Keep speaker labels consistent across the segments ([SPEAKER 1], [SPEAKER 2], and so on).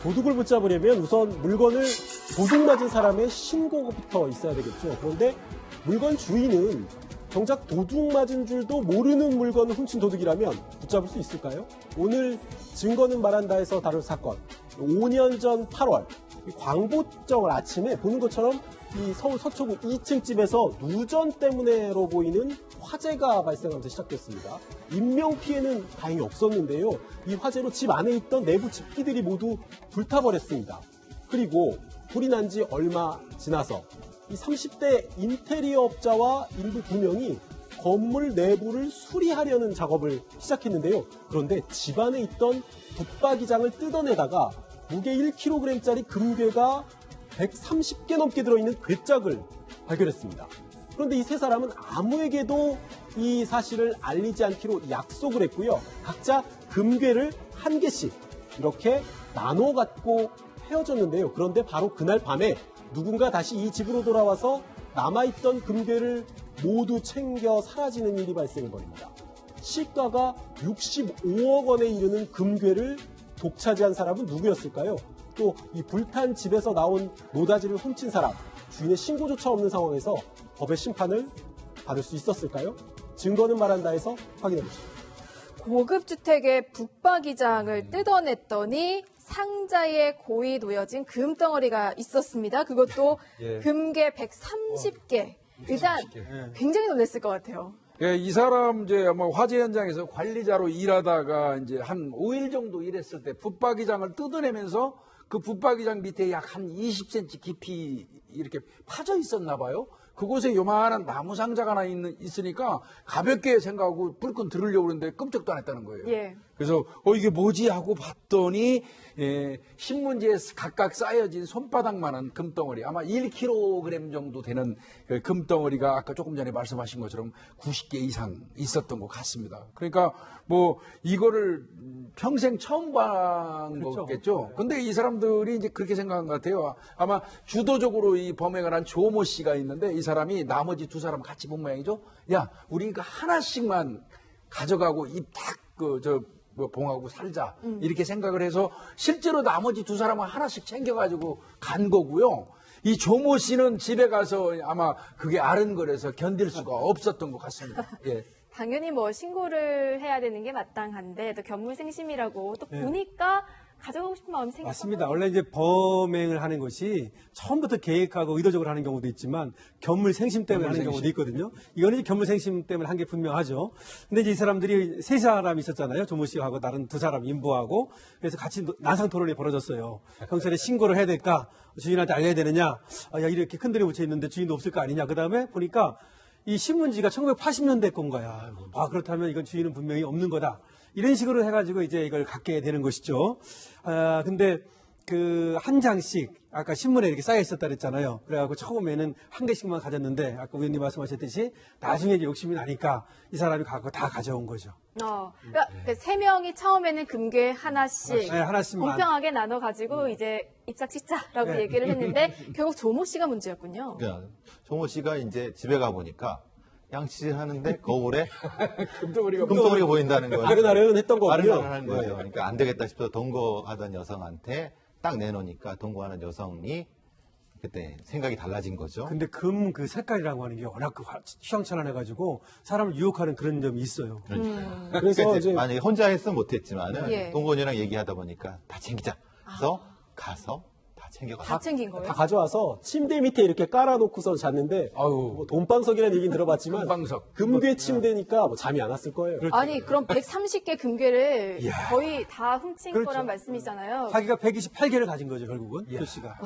[SPEAKER 1] 도둑을 붙잡으려면 우선 물건을 도둑 맞은 사람의 신고부터 있어야 되겠죠. 그런데 물건 주인은 정작 도둑 맞은 줄도 모르는 물건을 훔친 도둑이라면 붙잡을 수 있을까요? 오늘 증거는 말한다에서 다룰 사건. 5년 전 8월 광복절 아침에 보는 것처럼 이 서울 서초구 2층 집에서 누전 때문에로 보이는 화재가 발생하면서 시작됐습니다. 인명 피해는 다행히 없었는데요. 이 화재로 집 안에 있던 내부 집기들이 모두 불타버렸습니다. 그리고 불이 난 지 얼마 지나서 이 30대 인테리어 업자와 인부 2명이 건물 내부를 수리하려는 작업을 시작했는데요. 그런데 집 안에 있던 붙박이장을 뜯어내다가 무게 1kg짜리 금괴가 130개 넘게 들어있는 괴짝을 발견했습니다. 그런데 이 세 사람은 아무에게도 이 사실을 알리지 않기로 약속을 했고요. 각자 금괴를 한 개씩 이렇게 나눠 갖고 헤어졌는데요. 그런데 바로 그날 밤에 누군가 다시 이 집으로 돌아와서 남아있던 금괴를 모두 챙겨 사라지는 일이 발생해버립니다. 시가가 65억 원에 이르는 금괴를 독차지한 사람은 누구였을까요? 또 이 불탄 집에서 나온 노다지를 훔친 사람, 주인의 신고조차 없는 상황에서 법의 심판을 받을 수 있었을까요? 증거는 말한다에서 확인해보시죠.
[SPEAKER 2] 고급 주택의 붙박이장을 뜯어냈더니 상자에 고이 놓여진 금덩어리가 있었습니다. 그것도
[SPEAKER 3] 예.
[SPEAKER 2] 금괴 130개. 일단 굉장히 놀랐을 것 같아요.
[SPEAKER 3] 예, 이 사람 이제 아마 화재 현장에서 관리자로 일하다가 이제 한 5일 정도 일했을 때 붙박이장을 뜯어내면서 그 붙박이장 밑에 약 한 20cm 깊이 이렇게 파져 있었나 봐요. 그곳에 요만한 나무 상자가 하나 있으니까 가볍게 생각하고 불끈 들으려고 그러는데 끔찍도 안 했다는 거예요.
[SPEAKER 2] 예.
[SPEAKER 3] 그래서 이게 뭐지 하고 봤더니 신문지에 각각 쌓여진 손바닥만한 금덩어리 아마 1kg 정도 되는 그 금덩어리가 아까 조금 전에 말씀하신 것처럼 90개 이상 있었던 것 같습니다. 그러니까 뭐 이거를 평생 처음 본
[SPEAKER 1] 그렇죠.
[SPEAKER 3] 거겠죠. 근데 이 사람들이 이제 그렇게 생각한 것 같아요. 아마 주도적으로 이 범행을 한 조모 씨가 있는데 이 사람이 나머지 두 사람 같이 본 모양이죠. 야, 우리 이거 하나씩만 가져가고 봉하고 살자. 이렇게 생각을 해서 실제로 나머지 두 사람은 하나씩 챙겨가지고 간 거고요. 이 조모 씨는 집에 가서 아마 그게 아른거려서 견딜 수가 없었던 것 같습니다. 예.
[SPEAKER 2] 당연히 뭐 신고를 해야 되는 게 마땅한데 또 견물생심이라고 또 보니까 가져가고 싶은 마음이 생겼어요.
[SPEAKER 4] 맞습니다. 원래 이제 범행을 하는 것이 처음부터 계획하고 의도적으로 하는 경우도 있지만 견물생심 때문에 하는 경우도 있거든요. 이거는 이제 견물생심 때문에 한 게 분명하죠. 근데 이제 이 사람들이 세 사람이 있었잖아요. 조모 씨하고 다른 두 사람 인부하고. 그래서 같이 난상 토론이 벌어졌어요. 경찰에 신고를 해야 될까? 주인한테 알려야 되느냐? 아, 야, 이렇게 큰들이 묻혀 있는데 주인도 없을 거 아니냐? 그 다음에 보니까 이 신문지가 1980년대 건 거야. 아, 그렇다면 이건 주인은 분명히 없는 거다. 이런 식으로 해가지고 이제 이걸 갖게 되는 것이죠. 아, 근데 그 한 장씩 아까 신문에 이렇게 쌓여 있었다 그랬잖아요. 그래갖고 처음에는 한 개씩만 가졌는데 아까 의원님 말씀하셨듯이 나중에 이제 욕심이 나니까 이 사람이 갖고 다 가져온 거죠.
[SPEAKER 2] 그러니까 그 세 명이 처음에는 금괴 하나씩
[SPEAKER 4] 네, 하나씩만.
[SPEAKER 2] 공평하게 나눠가지고 이제 입싹짓자라고
[SPEAKER 4] 네.
[SPEAKER 2] 얘기를 했는데 결국 조모 씨가 문제였군요.
[SPEAKER 5] 그러니까 조모 씨가 이제 집에 가 보니까 양치질 하는데 거울에 금덩어리가 보인다는 거예요.
[SPEAKER 1] 아른아른 했던 거고요.
[SPEAKER 5] 아른아른한 거죠. 그러니까 안 되겠다 싶어서 동거하던 여성한테 딱 내놓으니까 동거하는 여성이 그때 생각이 달라진 거죠.
[SPEAKER 4] 근데 금 그 색깔이라고 하는 게 워낙 휘황찬란해가지고 사람을 유혹하는 그런 점이 있어요.
[SPEAKER 5] 그러니까.
[SPEAKER 1] 그래서
[SPEAKER 5] 그러니까
[SPEAKER 1] 이제
[SPEAKER 5] 만약에 혼자 했으면 못했지만은
[SPEAKER 2] 예.
[SPEAKER 5] 동거녀랑 얘기하다 보니까 다 챙기자. 그래서 가서 다 챙겨가서
[SPEAKER 2] 다 챙긴 거예요?
[SPEAKER 1] 다 가져와서 침대 밑에 이렇게 깔아놓고서 잤는데
[SPEAKER 3] 아유.
[SPEAKER 1] 뭐 돈방석이라는 얘기는 들어봤지만
[SPEAKER 3] 금방석.
[SPEAKER 1] 금괴 침대니까 뭐 잠이 안 왔을 거예요.
[SPEAKER 2] 아니 그럼 130개 금괴를 거의 다 훔친
[SPEAKER 4] 그렇죠.
[SPEAKER 2] 거란 말씀이잖아요.
[SPEAKER 4] 자기가 128개를 가진 거죠, 결국은. 조 씨가.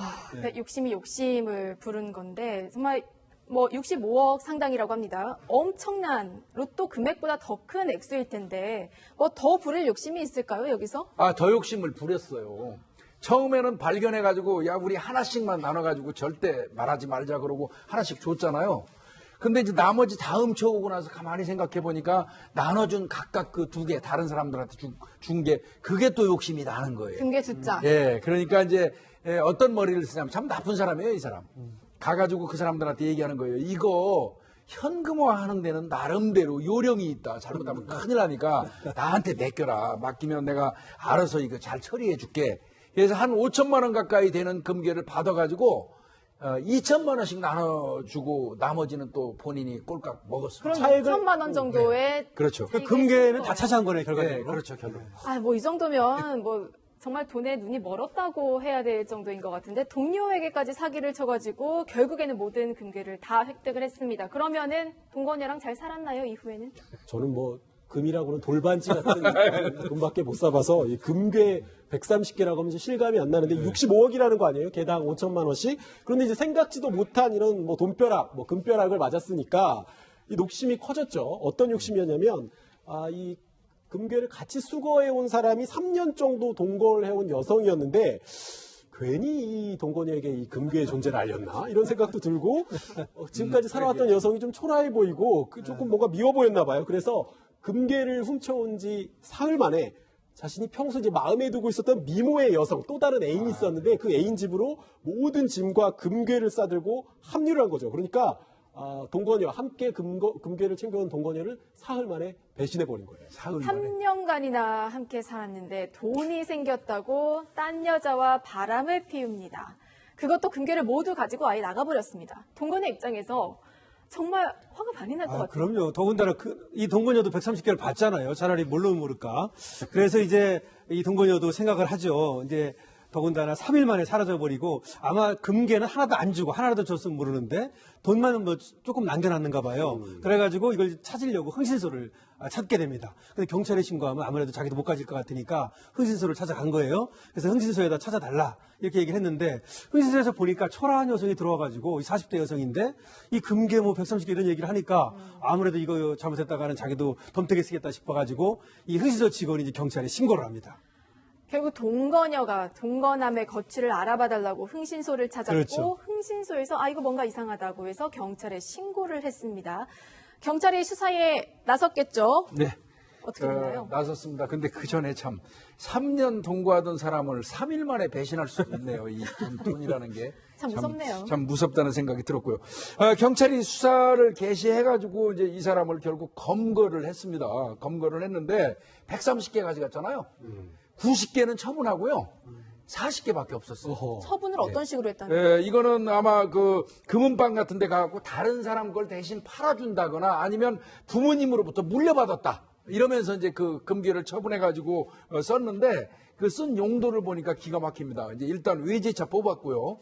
[SPEAKER 2] 욕심이 욕심을 부른 건데 정말 뭐 65억 상당이라고 합니다. 엄청난 로또 금액보다 더 큰 액수일 텐데 뭐 더 부릴 욕심이 있을까요 여기서?
[SPEAKER 3] 아, 더 욕심을 부렸어요. 처음에는 발견해가지고, 야, 우리 하나씩만 나눠가지고 절대 말하지 말자 그러고 하나씩 줬잖아요. 근데 이제 나머지 다 훔쳐오고 나서 가만히 생각해보니까 나눠준 각각 그 2개, 다른 사람들한테 준 게, 그게 또 욕심이 나는 거예요.
[SPEAKER 2] 금괴 숫자.
[SPEAKER 3] 예, 그러니까 이제 어떤 머리를 쓰냐면 참 나쁜 사람이에요, 이 사람. 가가지고 그 사람들한테 얘기하는 거예요. 이거 현금화하는 데는 나름대로 요령이 있다. 잘못하면 큰일 나니까 나한테 맡겨라. 맡기면 내가 알아서 이거 잘 처리해 줄게. 그래서 한 5천만 원 가까이 되는 금괴를 받아가지고 2천만 원씩 나눠주고 나머지는 또 본인이 꼴깍 먹었습니다.
[SPEAKER 2] 그럼 6천만 원 정도의
[SPEAKER 3] 그렇죠.
[SPEAKER 4] 그 금괴는 다 차지한 거네, 결과적으로.
[SPEAKER 3] 네, 그렇죠, 결론.
[SPEAKER 2] 뭐 이 정도면 뭐 정말 돈에 눈이 멀었다고 해야 될 정도인 것 같은데 동료에게까지 사기를 쳐가지고 결국에는 모든 금괴를 다 획득을 했습니다. 그러면은 동건이랑 잘 살았나요, 이후에는?
[SPEAKER 1] 저는 뭐 금이라고는 돌반지 같은 돈밖에 못 사봐서 이 금괴 130개라고 하면 이제 실감이 안 나는데 65억이라는 거 아니에요? 개당 5천만 원씩. 그런데 이제 생각지도 못한 이런 뭐 돈벼락, 뭐 금벼락을 맞았으니까 이 욕심이 커졌죠. 어떤 욕심이었냐면 이 금괴를 같이 수거해 온 사람이 3년 정도 동거를 해온 여성이었는데 괜히 이 동건이에게 이 금괴의 존재를 알렸나 이런 생각도 들고 지금까지 살아왔던 여성이 좀 초라해 보이고 조금 뭔가 미워 보였나 봐요. 그래서 금괴를 훔쳐온 지 사흘 만에 자신이 평소 이제 마음에 두고 있었던 미모의 여성, 또 다른 애인이 있었는데 그 애인 집으로 모든 짐과 금괴를 싸들고 합류를 한 거죠. 그러니까 동거녀와 함께 금괴를 챙겨온 동거녀를 사흘 만에 배신해버린 거예요.
[SPEAKER 3] 사흘 만에.
[SPEAKER 2] 3년간이나 함께 살았는데 돈이 생겼다고 딴 여자와 바람을 피웁니다. 그것도 금괴를 모두 가지고 아예 나가버렸습니다. 동건의 입장에서 정말 화가 많이 날 것 같아요.
[SPEAKER 4] 그럼요. 더군다나 이 동거녀도 130개를 받잖아요. 차라리 뭘로 모를까. 그래서 이제 이 동거녀도 생각을 하죠. 이제 더군다나 3일 만에 사라져버리고 아마 금괴는 하나도 안 주고 하나라도 줬으면 모르는데 돈만 뭐 조금 남겨놨는가 봐요. 그래가지고 이걸 찾으려고 흥신소를 찾게 됩니다. 근데 경찰에 신고하면 아무래도 자기도 못 가질 것 같으니까 흥신소를 찾아간 거예요. 그래서 흥신소에다 찾아달라 이렇게 얘기를 했는데 흥신소에서 보니까 초라한 여성이 들어와가지고 40대 여성인데 이 금괴 뭐 130개 이런 얘기를 하니까 아무래도 이거 잘못했다가는 자기도 덤태게 쓰겠다 싶어가지고 이 흥신소 직원이 이제 경찰에 신고를 합니다.
[SPEAKER 2] 결국 동거녀가 동거남의 거취를 알아봐달라고 흥신소를 찾았고
[SPEAKER 4] 그렇죠.
[SPEAKER 2] 흥신소에서 이거 뭔가 이상하다고 해서 경찰에 신고를 했습니다. 경찰이 수사에 나섰겠죠?
[SPEAKER 3] 네.
[SPEAKER 2] 어떻게 됐나요?
[SPEAKER 3] 나섰습니다. 근데 그 전에 참 3년 동거하던 사람을 3일 만에 배신할 수도 있네요. 이 돈이라는 게.
[SPEAKER 2] 참 무섭네요.
[SPEAKER 3] 참 무섭다는 생각이 들었고요. 경찰이 수사를 개시해가지고 이제 이 사람을 결국 검거를 했습니다. 검거를 했는데 130개 가져갔잖아요. 90개는 처분하고요. 40개밖에 없었어요.
[SPEAKER 2] 처분을 어떤 식으로 했다는
[SPEAKER 3] 예, 이거는 아마 그 금은방 같은 데 가고 다른 사람 걸 대신 팔아준다거나 아니면 부모님으로부터 물려받았다. 이러면서 이제 그 금괴를 처분해가지고 썼는데 그 쓴 용도를 보니까 기가 막힙니다. 이제 일단 외제차 뽑았고요.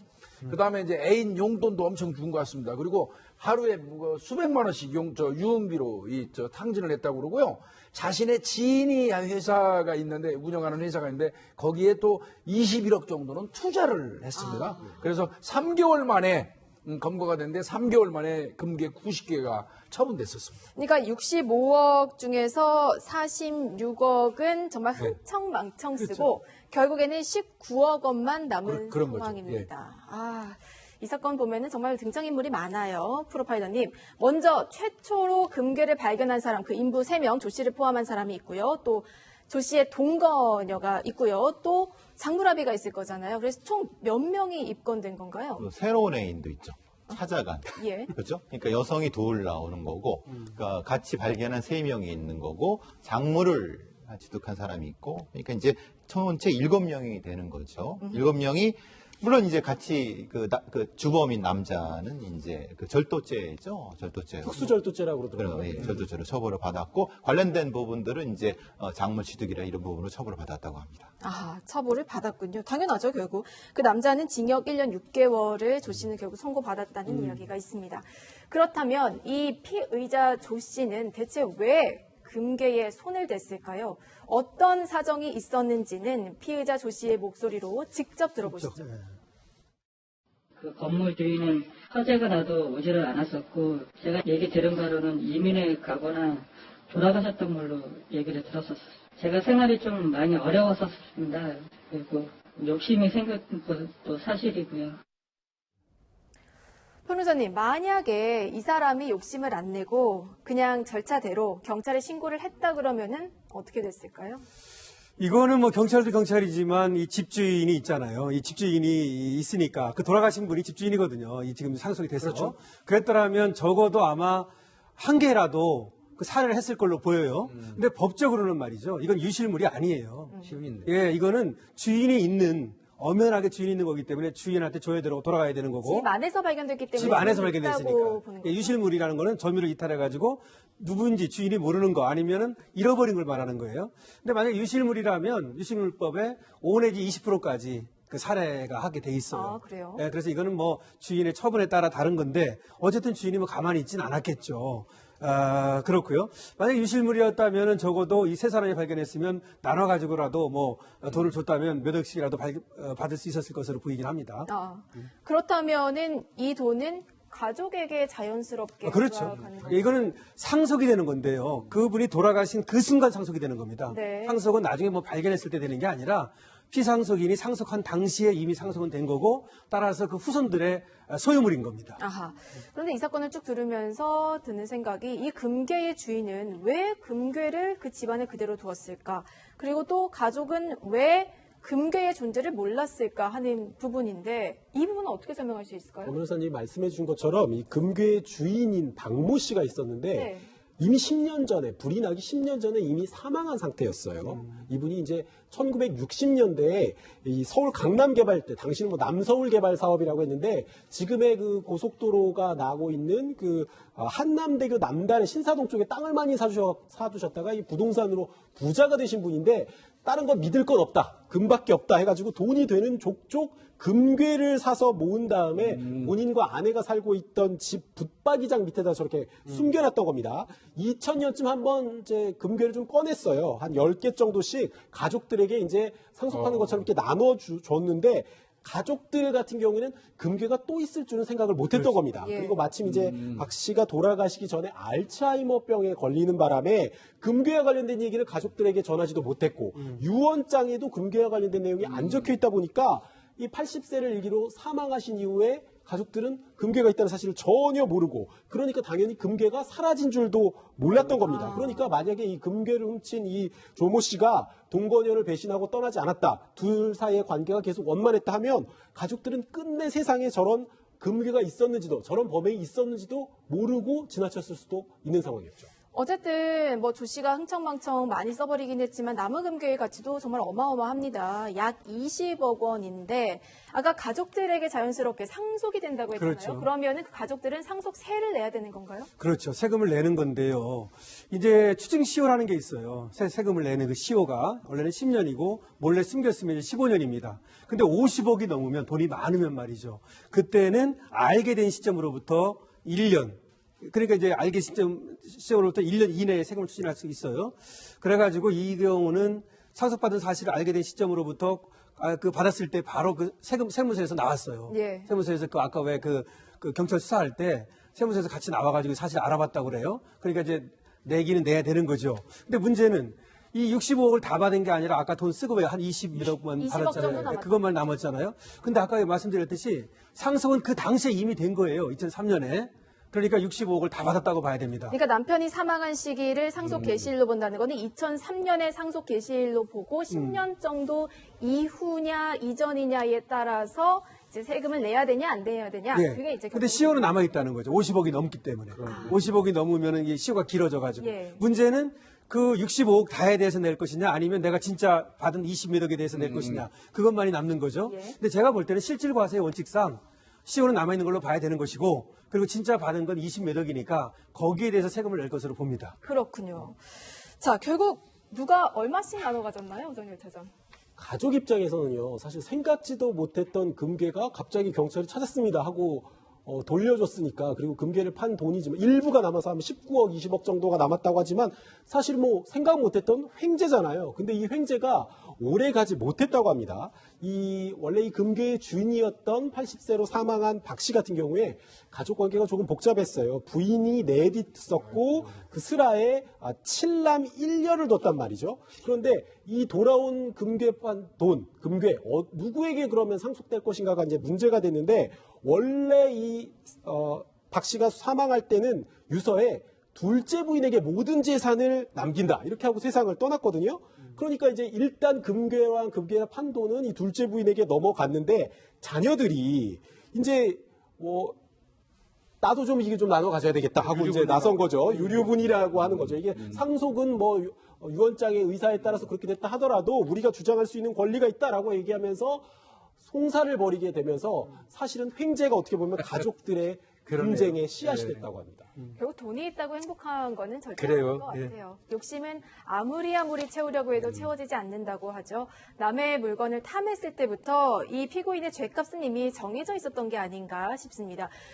[SPEAKER 3] 그 다음에 이제 애인 용돈도 엄청 준 것 같습니다. 그리고 하루에 수백만 원씩 유흥비로 탕진을 했다고 그러고요. 자신의 지인이 회사가 있는데, 운영하는 회사가 있는데, 거기에 또 21억 정도는 투자를 했습니다. 그래서 3개월 만에 검거가 됐는데 3개월 만에 금괴 90개가 처분됐었습니다.
[SPEAKER 2] 그러니까 65억 중에서 46억은 정말 흥청망청 쓰고 결국에는 19억 원만 남은
[SPEAKER 3] 그런 거죠.
[SPEAKER 2] 상황입니다. 이 사건 보면은 정말 등장인물이 많아요. 프로파일러님. 먼저 최초로 금괴를 발견한 사람, 그 인부 3명, 조 씨를 포함한 사람이 있고요. 또 조 씨의 동거녀가 있고요. 또 장무라비가 있을 거잖아요. 그래서 총 몇 명이 입건된 건가요?
[SPEAKER 5] 새로운 애인도 있죠. 찾아간.
[SPEAKER 2] 예.
[SPEAKER 5] 그렇죠? 그러니까 여성이 둘 나오는 거고, 그러니까 같이 발견한 3명이 있는 거고, 작물을 취득한 사람이 있고, 그러니까 이제 전체 7명이 되는 거죠. 7명이 물론 이제 같이 그 주범인 남자는 이제 그 절도죄죠. 절도죄.
[SPEAKER 1] 특수절도죄라고 그러더라고요.
[SPEAKER 5] 그런 절도죄로 처벌을 받았고 관련된 부분들은 이제 작물 취득이나 이런 부분으로 처벌을 받았다고 합니다.
[SPEAKER 2] 처벌을 받았군요. 당연하죠, 결국. 그 남자는 징역 1년 6개월을 조 씨는 결국 선고받았다는 이야기가 있습니다. 그렇다면 이 피의자 조 씨는 대체 왜 금괴에 손을 댔을까요? 어떤 사정이 있었는지는 피의자 조 씨의 목소리로 직접 들어보시죠.
[SPEAKER 6] 그 건물 주인은 화재가 나도 오지를 않았었고 제가 얘기 들은 바로는 이민에 가거나 돌아가셨던 걸로 얘기를 들었었어요. 제가 생활이 좀 많이 어려웠었습니다. 그리고 욕심이 생겼던 것도 사실이고요.
[SPEAKER 2] 변호사님, 만약에 이 사람이 욕심을 안 내고 그냥 절차대로 경찰에 신고를 했다 그러면은 어떻게 됐을까요?
[SPEAKER 4] 이거는 뭐 경찰도 경찰이지만 이 집주인이 있잖아요. 이 집주인이 있으니까 그 돌아가신 분이 집주인이거든요. 이 지금 상속이 돼서.
[SPEAKER 3] 그렇죠.
[SPEAKER 4] 그랬더라면 적어도 아마 한 개라도 그 살해를 했을 걸로 보여요. 근데 법적으로는 말이죠. 이건 유실물이 아니에요.
[SPEAKER 3] 시민들.
[SPEAKER 4] 예, 이거는 주인이 있는 엄연하게 주인이 있는 거기 때문에 주인한테 줘야 되고 돌아가야 되는 거고.
[SPEAKER 2] 집 안에서 발견됐기 때문에
[SPEAKER 4] 집 안에서
[SPEAKER 2] 있다고
[SPEAKER 4] 발견됐으니까.
[SPEAKER 2] 보는 거죠.
[SPEAKER 4] 유실물이라는 거는 점유를 이탈해가지고 누군지 주인이 모르는 거 아니면은 잃어버린 걸 말하는 거예요. 근데 만약에 유실물이라면 유실물법에 5 내지 20%까지 그 사례가 하게 돼 있어요.
[SPEAKER 2] 아, 그래요?
[SPEAKER 4] 예, 그래서 이거는 뭐 주인의 처분에 따라 다른 건데 어쨌든 주인이 뭐 가만히 있진 않았겠죠. 아, 그렇고요. 만약에 유실물이었다면은 적어도 이 세 사람이 발견했으면 나눠가지고라도 뭐 돈을 줬다면 몇 억씩이라도 받을 수 있었을 것으로 보이긴 합니다.
[SPEAKER 2] 아, 그렇다면은 이 돈은 가족에게 자연스럽게
[SPEAKER 4] 그렇죠.
[SPEAKER 2] 돌아가는 거예요.
[SPEAKER 4] 이거는 상속이 되는 건데요. 그분이 돌아가신 그 순간 상속이 되는 겁니다.
[SPEAKER 2] 네.
[SPEAKER 4] 상속은 나중에 뭐 발견했을 때 되는 게 아니라 피상속인이 상속한 당시에 이미 상속은 된 거고 따라서 그 후손들의 소유물인 겁니다.
[SPEAKER 2] 아하. 그런데 이 사건을 쭉 들으면서 드는 생각이 이 금괴의 주인은 왜 금괴를 그 집안에 그대로 두었을까? 그리고 또 가족은 왜 금괴의 존재를 몰랐을까 하는 부분인데 이 부분은 어떻게 설명할 수 있을까요?
[SPEAKER 1] 오 변호사님이 말씀해 주신 것처럼 이 금괴의 주인인 박모 씨가 있었는데
[SPEAKER 2] 네.
[SPEAKER 1] 이미 10년 전에, 불이 나기 10년 전에 이미 사망한 상태였어요. 이분이 이제 1960년대에 이 서울 강남 개발 때, 당시는 뭐 남서울 개발 사업이라고 했는데, 지금의 그 고속도로가 나고 있는 그 한남대교 남단의 신사동 쪽에 땅을 많이 사두셨다가 이 부동산으로 부자가 되신 분인데, 다른 건 믿을 건 없다. 금밖에 없다 해가지고 돈이 되는 족족 금괴를 사서 모은 다음에 본인과 아내가 살고 있던 집 붙박이장 밑에다 저렇게 숨겨놨던 겁니다. 2000년쯤 한번 이제 금괴를 좀 꺼냈어요. 한 10개 정도씩 가족들에게 이제 상속하는 것처럼 이렇게 나눠줬는데 가족들 같은 경우에는 금괴가 또 있을 줄은 생각을 못했던 겁니다.
[SPEAKER 2] 예.
[SPEAKER 1] 그리고 마침 이제 박 씨가 돌아가시기 전에 알츠하이머병에 걸리는 바람에 금괴와 관련된 얘기를 가족들에게 전하지도 못했고 유언장에도 금괴와 관련된 내용이 안 적혀 있다 보니까 이 80세를 일기로 사망하신 이후에 가족들은 금괴가 있다는 사실을 전혀 모르고 그러니까 당연히 금괴가 사라진 줄도 몰랐던 겁니다. 그러니까 만약에 이 금괴를 훔친 이 조모 씨가 동거녀를 배신하고 떠나지 않았다. 둘 사이의 관계가 계속 원만했다 하면 가족들은 끝내 세상에 저런 금괴가 있었는지도 저런 범행이 있었는지도 모르고 지나쳤을 수도 있는 상황이었죠.
[SPEAKER 2] 어쨌든 뭐 조 씨가 흥청망청 많이 써버리긴 했지만 남은 금괴의 가치도 정말 어마어마합니다. 약 20억 원인데 아까 가족들에게 자연스럽게 상속이 된다고 했잖아요.
[SPEAKER 4] 그렇죠.
[SPEAKER 2] 그러면은 그 가족들은 상속세를 내야 되는 건가요?
[SPEAKER 4] 그렇죠. 세금을 내는 건데요. 이제 추징시효라는 게 있어요. 세금을 내는 그 시효가 원래는 10년이고 몰래 숨겼으면 이제 15년입니다. 근데 50억이 넘으면 돈이 많으면 말이죠. 그때는 알게 된 시점으로부터 1년. 그러니까 이제 알게 시점으로부터 1년 이내에 세금을 추징할 수 있어요. 그래가지고 이 경우는 상속받은 사실을 알게 된 시점으로부터 그 받았을 때 바로 그 세무서에서 나왔어요.
[SPEAKER 2] 예.
[SPEAKER 4] 세무서에서 그 아까 왜 그 경찰 수사할 때 세무서에서 같이 나와가지고 사실 알아봤다고 그래요. 그러니까 이제 내기는 내야 되는 거죠. 근데 문제는 이 65억을 다 받은 게 아니라 아까 돈 쓰고 왜 한 20억만
[SPEAKER 2] 20억 정도
[SPEAKER 4] 받았잖아요.
[SPEAKER 2] 남았죠.
[SPEAKER 4] 그것만 남았잖아요. 근데 아까 말씀드렸듯이 상속은 그 당시에 이미 된 거예요. 2003년에. 그러니까 65억을 다 받았다고 봐야 됩니다.
[SPEAKER 2] 그러니까 남편이 사망한 시기를 상속 개시일로 본다는 거는 2003년에 상속 개시일로 보고 10년 정도 이후냐 이전이냐에 따라서 이제 세금을 내야 되냐 안 내야 되냐
[SPEAKER 4] 예.
[SPEAKER 2] 그게 이제
[SPEAKER 4] 근데 시효는 남아 있다는 거죠. 50억이 넘기 때문에. 50억이 넘으면 이게 시효가 길어져 가지고.
[SPEAKER 2] 예.
[SPEAKER 4] 문제는 그 65억 다에 대해서 낼 것이냐 아니면 내가 진짜 받은 20몇 억에 대해서 낼 것이냐 그것만이 남는 거죠.
[SPEAKER 2] 예.
[SPEAKER 4] 근데 제가 볼 때는 실질 과세의 원칙상 시효는 남아 있는 걸로 봐야 되는 것이고 그리고 진짜 받은 건 20몇 억이니까 거기에 대해서 세금을 낼 것으로 봅니다.
[SPEAKER 2] 그렇군요. 자 결국 누가 얼마씩 나눠 가졌나요, 오정열 차장?
[SPEAKER 1] 가족 입장에서는요, 사실 생각지도 못했던 금괴가 갑자기 경찰이 찾았습니다 하고 돌려줬으니까 그리고 금괴를 판 돈이지만 일부가 남아서 한 19억, 20억 정도가 남았다고 하지만 사실 뭐 생각 못했던 횡재잖아요. 근데 이 횡재가 오래 가지 못했다고 합니다. 원래 이 금괴의 주인이었던 80세로 사망한 박 씨 같은 경우에 가족 관계가 조금 복잡했어요. 부인이 넷이 있었고 그 슬하에 7남 1녀를 뒀단 말이죠. 그런데 이 돌아온 금괴 판 돈, 금괴 누구에게 그러면 상속될 것인가가 이제 문제가 됐는데 원래 박 씨가 사망할 때는 유서에 둘째 부인에게 모든 재산을 남긴다 이렇게 하고 세상을 떠났거든요. 그러니까 이제 일단 금괴와 판 돈은 이 둘째 부인에게 넘어갔는데 자녀들이 이제 뭐 나도 좀 이게 좀 나눠 가져야 되겠다 하고 이제 나선 거죠. 유류분이라고 하는 거죠. 이게 상속은 뭐 유언장의 의사에 따라서 그렇게 됐다 하더라도 우리가 주장할 수 있는 권리가 있다라고 얘기하면서 송사를 벌이게 되면서 사실은 횡재가 어떻게 보면 가족들의 분쟁의 씨앗이
[SPEAKER 3] 네.
[SPEAKER 1] 됐다고 합니다.
[SPEAKER 2] 결국 돈이 있다고 행복한 거는 절대
[SPEAKER 3] 그래요.
[SPEAKER 2] 아닌 것 같아요. 욕심은 아무리 채우려고 해도 채워지지 않는다고 하죠. 남의 물건을 탐했을 때부터 이 피고인의 죄값은 이미 정해져 있었던 게 아닌가 싶습니다.